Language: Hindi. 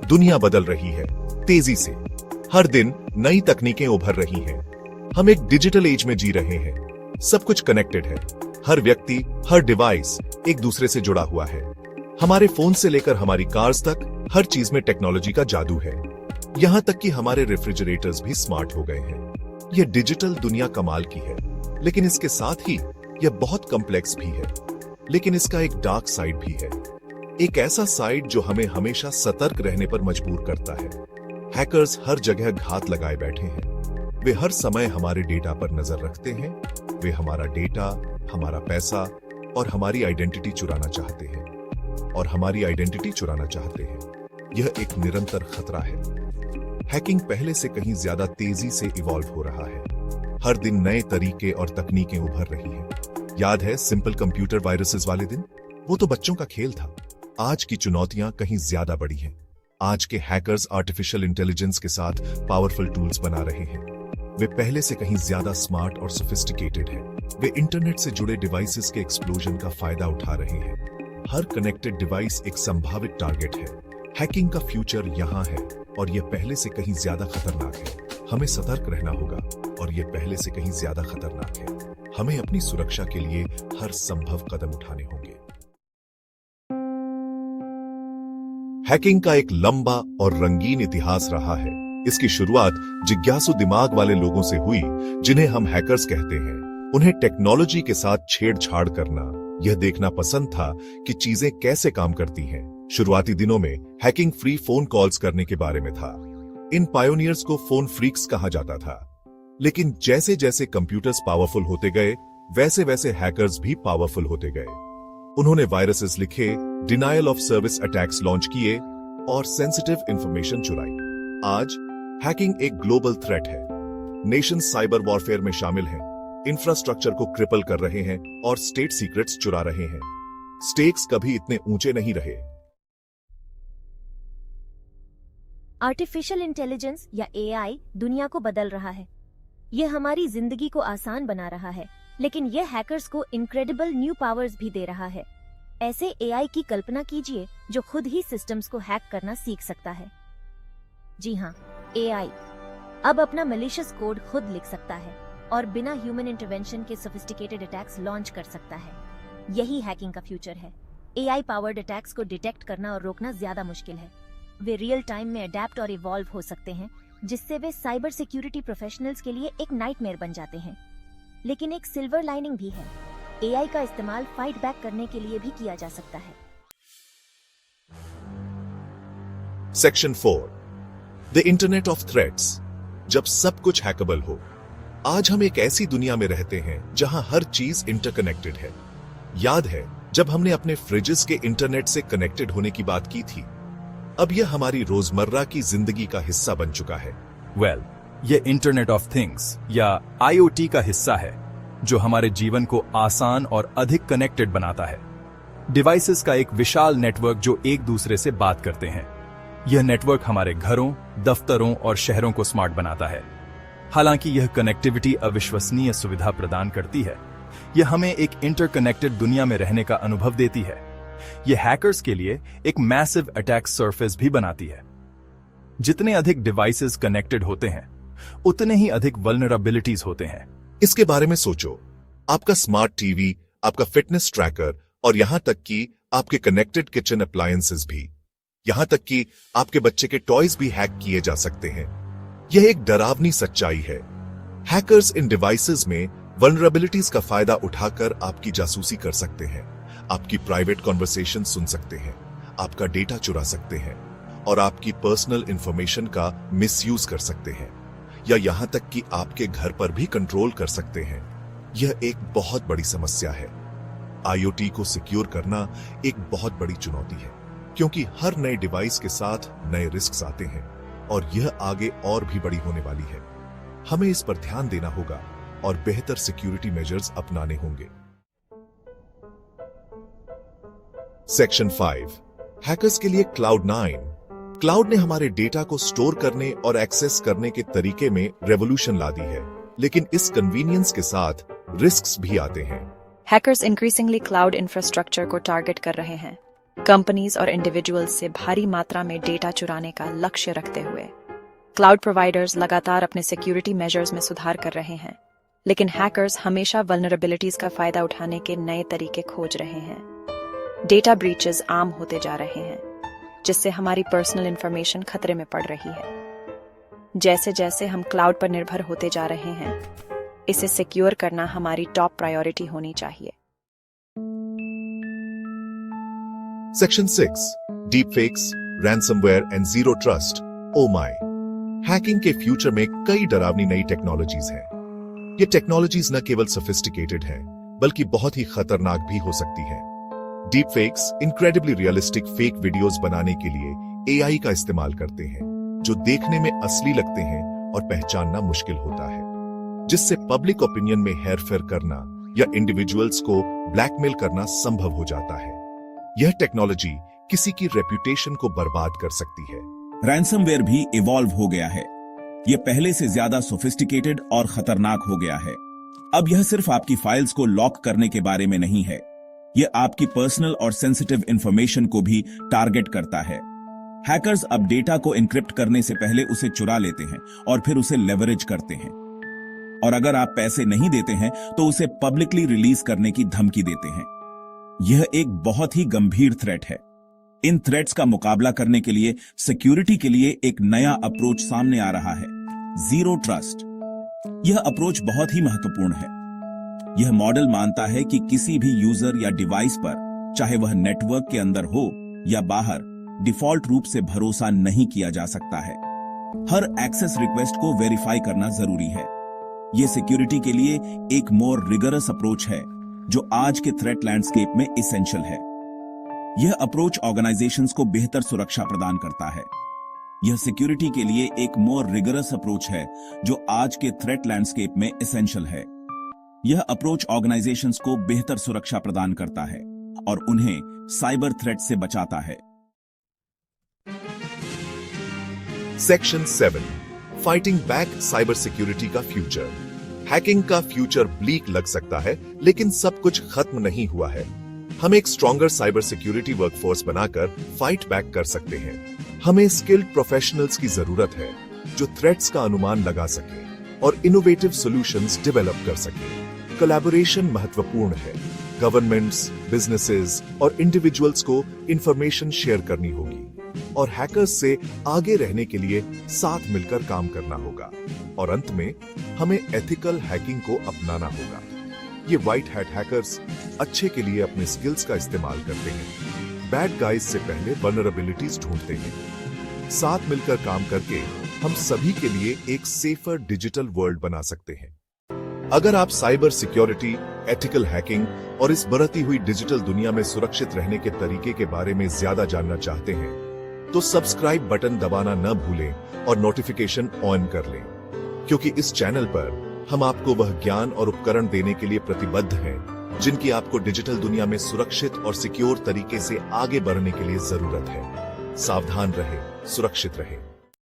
दुनिया बदल रही है तेजी से। हर दिन नई तकनीकें उभर रही हैं। हम एक डिजिटल एज में जी रहे हैं। सब कुछ कनेक्टेड है। हर व्यक्ति, हर डिवाइस एक दूसरे से जुड़ा हुआ है। हमारे फोन से लेकर हमारी कार्स तक हर चीज में टेक्नोलॉजी का जादू है। यहां तक कि हमारे रेफ्रिजरेटर्स भी स्मार्ट हो गए हैं। यह डिजिटल दुनिया कमाल की है, लेकिन इसके साथ ही यह बहुत कॉम्प्लेक्स भी है। लेकिन इसका एक डार्क साइड भी है, एक ऐसा साइड जो हमें हमेशा सतर्क रहने पर मजबूर करता है। हैकर्स हर जगह घात लगाए बैठे हैं। वे हर समय हमारे डेटा पर नजर रखते हैं। वे हमारा डेटा, हमारा पैसा और हमारी आइडेंटिटी चुराना चाहते हैं यह एक निरंतर खतरा है। हैकिंग पहले से कहीं ज्यादा तेजी से इवॉल्व हो रहा है। हर दिन नए तरीके और तकनीकें उभर रही हैं। याद है सिंपल कंप्यूटर वायरसेस वाले दिन? वो तो बच्चों का खेल था। आज की चुनौतियां कहीं ज्यादा बड़ी हैं। आज के हैकर्स आर्टिफिशियल इंटेलिजेंस के साथ पावरफुल टूल्स बना रहे हैं। वे पहले से कहीं ज्यादा स्मार्ट और सोफिस्टिकेटेड हैं। वे इंटरनेट से जुड़े डिवाइसेस के एक्सप्लोजन का फायदा उठा रहे हैं। हर कनेक्टेड डिवाइस एक संभावित टारगेट है। हैकिंग का फ्यूचर यहां है और यह पहले से कहीं ज्यादा खतरनाक है। हमें सतर्क रहना होगा और यह पहले से कहीं ज्यादा खतरनाक है। हमें अपनी सुरक्षा के लिए हर संभव कदम उठाने होंगे। हैकिंग का एक लंबा और रंगीन इतिहास रहा है। इसकी शुरुआत जिज्ञासु दिमाग वाले लोगों से हुई, जिन्हें हम हैकर्स कहते हैं। उन्हें टेक्नोलॉजी के साथ छेड़छाड़ करना, यह देखना पसंद था कि चीजें कैसे काम करती हैं। शुरुआती दिनों में हैकिंग फ्री फोन कॉल्स करने के बारे में था। इन पायोनियर्स को फोन फ्रीक्स कहा जाता था। लेकिन जैसे जैसे कंप्यूटर्स पावरफुल होते गए, वैसे वैसे हैकर्स भी पावरफुल होते गए। उन्होंने वायरसेस लिखे, denial of service attacks launch किए और सेंसिटिव इंफॉर्मेशन चुराई। आज हैकिंग एक ग्लोबल थ्रेट है। नेशंस साइबर वॉरफेयर में शामिल हैं, इंफ्रास्ट्रक्चर को क्रिपल कर रहे हैं और स्टेट सीक्रेट्स चुरा रहे हैं। स्टेक्स कभी इतने ऊंचे नहीं रहे। आर्टिफिशियल इंटेलिजेंस या एआई दुनिया को बदल रहा है। यह हमारी जिंदगी को आसान बना रहा है, लेकिन यह हैकर्स को इनक्रेडिबल न्यू पावर्स भी दे रहा है। ऐसे एआई की कल्पना कीजिए जो खुद ही सिस्टम्स को हैक करना सीख सकता है। जी हाँ, एआई अब अपना मैलिशियस कोड खुद लिख सकता है और बिना ह्यूमन इंटरवेंशन के सोफिस्टिकेटेड अटैक्स लॉन्च कर सकता है। यही हैकिंग का फ्यूचर है। एआई पावर्ड अटैक्स को डिटेक्ट करना और रोकना ज्यादा मुश्किल है। वे रियल टाइम में अडेप्ट और इवॉल्व हो सकते हैं, जिससे वे साइबर सिक्योरिटी प्रोफेशनल्स के लिए एक नाइटमेयर बन जाते हैं। लेकिन एक सिल्वर लाइनिंग भी है। एआई का इस्तेमाल फाइट बैक करने के लिए भी किया जा सकता है। Section 4, the internet of threats. जब सब कुछ हैकेबल हो। आज हम एक ऐसी दुनिया में रहते हैं जहां हर चीज इंटरकनेक्टेड है। याद है जब हमने अपने फ्रिजेस के इंटरनेट से कनेक्टेड होने की बात की थी? अब यह हमारी रोजमर्रा की जिंदगी का हिस्सा बन चुका है। यह इंटरनेट ऑफ थिंग्स या आईओटी का हिस्सा है, जो हमारे जीवन को आसान और अधिक कनेक्टेड बनाता है। डिवाइसेस का एक विशाल नेटवर्क जो एक दूसरे से बात करते हैं। यह नेटवर्क हमारे घरों, दफ्तरों और शहरों को स्मार्ट बनाता है। हालांकि यह कनेक्टिविटी अविश्वसनीय सुविधा प्रदान करती है, यह हमें एक इंटरकनेक्टेड दुनिया में रहने का अनुभव देती है। यह हैकर्स के लिए एक मैसिव अटैक सरफेस भी बनाती है। जितने अधिक डिवाइसेस कनेक्टेड होते हैं, उतने ही अधिक वल्नरेबिलिटीज होते हैं। इसके बारे में सोचो। आपका स्मार्ट टीवी, आपका फिटनेस ट्रैकर और यहां तक कि आपके कनेक्टेड किचन अप्लायंसेस भी, यहां तक कि आपके बच्चे के टॉयज भी हैक किए जा सकते हैं। यह एक डरावनी सच्चाई है। हैकर्स इन डिवाइसेस में वल्नरेबिलिटीज का फायदा उठाकर आपकी जासूसी कर सकते हैं, आपकी प्राइवेट कॉन्वर्सेशन सुन सकते हैं, आपका डेटा चुरा सकते हैं और आपकी पर्सनल इंफॉर्मेशन का मिसयूज कर सकते हैं, या यहां तक कि आपके घर पर भी कंट्रोल कर सकते हैं। यह एक बहुत बड़ी समस्या है। आईओटी को सिक्योर करना एक बहुत बड़ी चुनौती है, क्योंकि हर नए डिवाइस के साथ नए रिस्क आते हैं और यह आगे और भी बड़ी होने वाली है। हमें इस पर ध्यान देना होगा और बेहतर सिक्योरिटी मेजर्स अपनाने होंगे। सेक्शन 5, हैकर्स के लिए क्लाउड9। क्लाउड ने हमारे डेटा को स्टोर करने और एक्सेस करने के तरीके में रेवोल्यूशन ला दी है, लेकिन इस कन्वीनियंस के साथ रिस्क्स भी आते हैं। हैकर्स इंक्रीजिंगली क्लाउड इंफ्रास्ट्रक्चर को टारगेट कर रहे हैं। कंपनीज और इंडिविजुअल्स से भारी मात्रा में डेटा चुराने का लक्ष्य रखते हुए क्लाउड प्रोवाइडर्स लगातार अपने सिक्योरिटी मेजर्स में सुधार कर रहे हैं, लेकिन हैकर्स हमेशा वल्नरेबिलिटीज का फायदा उठाने के नए तरीके खोज रहे हैं। डेटा ब्रीचेस आम होते जा रहे हैं, जिससे हमारी पर्सनल इंफॉर्मेशन खतरे में पड़ रही है। जैसे जैसे हम क्लाउड पर निर्भर होते जा रहे हैं, इसे सिक्योर करना हमारी टॉप प्रायोरिटी होनी चाहिए। Section 6 deepfakes, ransomware and zero trust. Oh my, hacking के फ्यूचर में कई डरावनी नई टेक्नोलॉजीज हैं। ये टेक्नोलॉजीज न केवल सोफिस्टिकेटेड हैं, बल्कि बहुत ही खतरनाक भी हो सकती हैं। Deepfakes incredibly realistic fake videos बनाने के लिए एआई का इस्तेमाल करते हैं, जो देखने में असली लगते हैं और पहचानना मुश्किल होता है, जिससे पब्लिक ओपिनियन में हेरफेर करना या इंडिविजुअल्स को ब्लैकमेल करना संभव हो जाता है। यह टेक्नोलॉजी किसी की रेपुटेशन को बर्बाद कर सकती है। रैंसमवेयर भी इवॉल्व हो गया है। यह पहले से ज्यादा सोफिस्टिकेटेड और खतरनाक हो गया है। अब यह सिर्फ आपकी फाइल्स को लॉक करने के बारे में नहीं है, यह आपकी पर्सनल और सेंसिटिव इंफॉर्मेशन को भी टारगेट करता है। हैकर्स अब डेटा को एन्क्रिप्ट करने से पहले उसे चुरा लेते हैं और फिर उसे लेवरेज करते हैं, और अगर आप पैसे नहीं देते हैं तो उसे पब्लिकली रिलीज करने की धमकी देते हैं। यह एक बहुत ही गंभीर थ्रेट है। इन थ्रेट्स का मुकाबला करने के लिए सिक्योरिटी के लिए एक नया अप्रोच सामने आ रहा है, जीरो ट्रस्ट। यह अप्रोच बहुत ही महत्वपूर्ण है। यह मॉडल मानता है कि किसी भी यूजर या डिवाइस पर, चाहे वह नेटवर्क के अंदर हो या बाहर, डिफॉल्ट रूप से भरोसा नहीं किया जा सकता है। हर एक्सेस रिक्वेस्ट को वेरीफाई करना जरूरी है। यह सिक्योरिटी के लिए एक मोर रिगरस अप्रोच है, जो आज के थ्रेट लैंडस्केप में एसेंशियल है। यह अप्रोच ऑर्गेनाइजेशंस को बेहतर सुरक्षा प्रदान करता है। यह सिक्योरिटी के लिए एक मोर रिगरस अप्रोच है, जो आज के थ्रेट लैंडस्केप में एसेंशियल है। यह अप्रोच ऑर्गेनाइजेशंस को बेहतर सुरक्षा प्रदान करता है और उन्हें साइबर थ्रेट से बचाता है। Section 7 fighting back cyber security का फ्यूचर। हैकिंग का फ्यूचर ब्लीक लग सकता है, लेकिन सब कुछ खत्म नहीं हुआ है। हम एक स्ट्रॉन्गर साइबर सिक्योरिटी वर्कफोर्स बनाकर फाइट बैक कर सकते हैं। हमें स्किल्ड प्रोफेशनल्स की जरूरत है, जो थ्रेट्स का अनुमान लगा सके और इनोवेटिव सॉल्यूशंस डेवलप कर सके। कोलैबोरेशन महत्वपूर्ण है। गवर्नमेंट्स, बिजनेसेस और इंडिविजुअल्स को इंफॉर्मेशन शेयर करनी होगी, और हैकर्स से आगे रहने के लिए साथ मिलकर काम करना होगा। और अंत में हमें एथिकल हैकिंग को अपनाना होगा। ये व्हाइट हैट हैकर्स अच्छे के लिए अपने स्किल्स का इस्तेमाल करते हैं, बैड गाइज से पहले वल्नरेबिलिटीज ढूंढते हैं। साथ मिलकर काम करके हम सभी के लिए एक सेफर डिजिटल वर्ल्ड बना सकते हैं। अगर आप साइबर सिक्योरिटी, एथिकल हैकिंग और इस बढ़ती हुई डिजिटल दुनिया में सुरक्षित रहने के तरीके के बारे में ज्यादा जानना चाहते हैं, तो सब्सक्राइब बटन दबाना न भूलें और नोटिफिकेशन ऑन कर लें, क्योंकि इस चैनल पर हम आपको वह ज्ञान और उपकरण देने के लिए प्रतिबद्ध हैं, जिनकी आपको डिजिटल दुनिया में सुरक्षित और सिक्योर तरीके से आगे बढ़ने के लिए जरूरत है। सावधान रहें, सुरक्षित रहें।